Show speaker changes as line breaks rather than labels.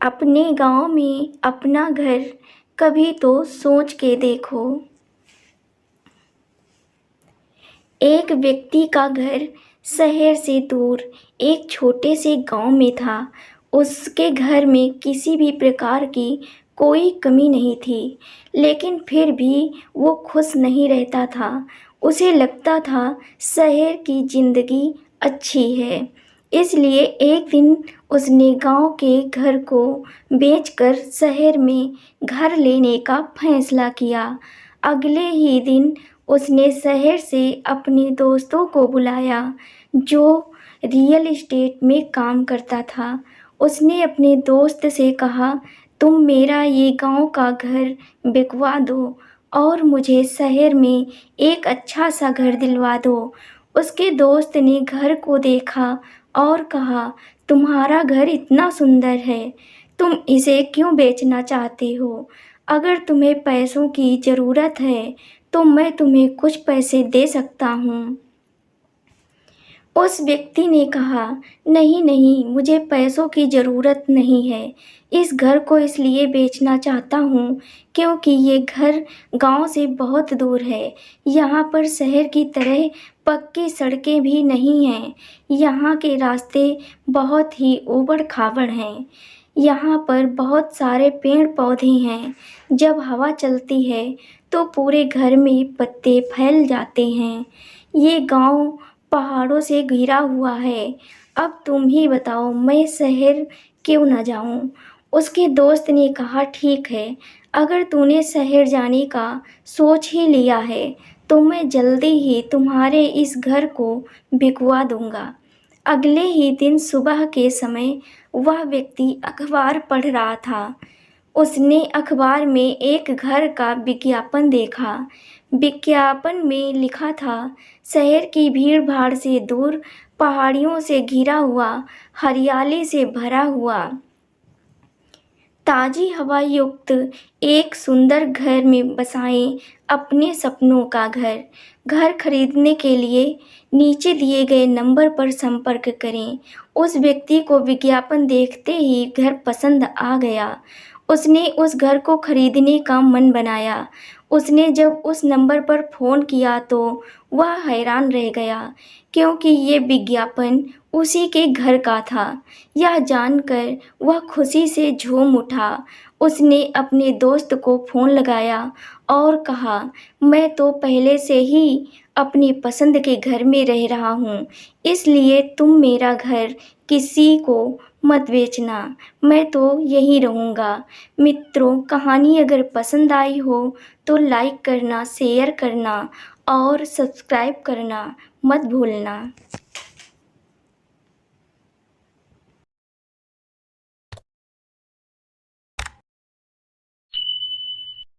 अपने गांव में अपना घर कभी तो सोच के देखो। एक व्यक्ति का घर शहर से दूर एक छोटे से गांव में था। उसके घर में किसी भी प्रकार की कोई कमी नहीं थी, लेकिन फिर भी वो खुश नहीं रहता था। उसे लगता था शहर की ज़िंदगी अच्छी है। इसलिए एक दिन उसने गांव के घर को बेचकर शहर में घर लेने का फैसला किया। अगले ही दिन उसने शहर से अपने दोस्तों को बुलाया, जो रियल एस्टेट में काम करता था। उसने अपने दोस्त से कहा, तुम मेरा ये गांव का घर बिकवा दो और मुझे शहर में एक अच्छा सा घर दिलवा दो। उसके दोस्त ने घर को देखा और कहा, तुम्हारा घर इतना सुंदर है, तुम इसे क्यों बेचना चाहते हो? अगर तुम्हें पैसों की ज़रूरत है तो मैं तुम्हें कुछ पैसे दे सकता हूँ। उस व्यक्ति ने कहा, नहीं नहीं, मुझे पैसों की ज़रूरत नहीं है। इस घर को इसलिए बेचना चाहता हूँ क्योंकि ये घर गांव से बहुत दूर है। यहाँ पर शहर की तरह पक्की सड़कें भी नहीं हैं। यहाँ के रास्ते बहुत ही ऊबड़-खाबड़ हैं। यहाँ पर बहुत सारे पेड़ पौधे हैं। जब हवा चलती है तो पूरे घर में पत्ते फैल जाते हैं। ये गांव पहाड़ों से घिरा हुआ है। अब तुम ही बताओ, मैं शहर क्यों ना जाऊं? उसके दोस्त ने कहा, ठीक है, अगर तूने शहर जाने का सोच ही लिया है तो मैं जल्दी ही तुम्हारे इस घर को बिकवा दूंगा। अगले ही दिन सुबह के समय वह व्यक्ति अखबार पढ़ रहा था। उसने अखबार में एक घर का विज्ञापन देखा। विज्ञापन में लिखा था, शहर की भीड़ भाड़ से दूर, पहाड़ियों से घिरा हुआ, हरियाली से भरा हुआ, ताज़ी हवा युक्त एक सुंदर घर में बसाएं अपने सपनों का घर। घर खरीदने के लिए नीचे दिए गए नंबर पर संपर्क करें। उस व्यक्ति को विज्ञापन देखते ही घर पसंद आ गया। उसने उस घर को खरीदने का मन बनाया। उसने जब उस नंबर पर फ़ोन किया तो वह हैरान रह गया, क्योंकि ये विज्ञापन उसी के घर का था। यह जानकर वह खुशी से झूम उठा। उसने अपने दोस्त को फ़ोन लगाया और कहा, मैं तो पहले से ही अपनी पसंद के घर में रह रहा हूँ, इसलिए तुम मेरा घर किसी को मत बेचना, मैं तो यहीं रहूँगा। मित्रों, कहानी अगर पसंद आई हो तो लाइक करना, शेयर करना और सब्सक्राइब करना मत भूलना।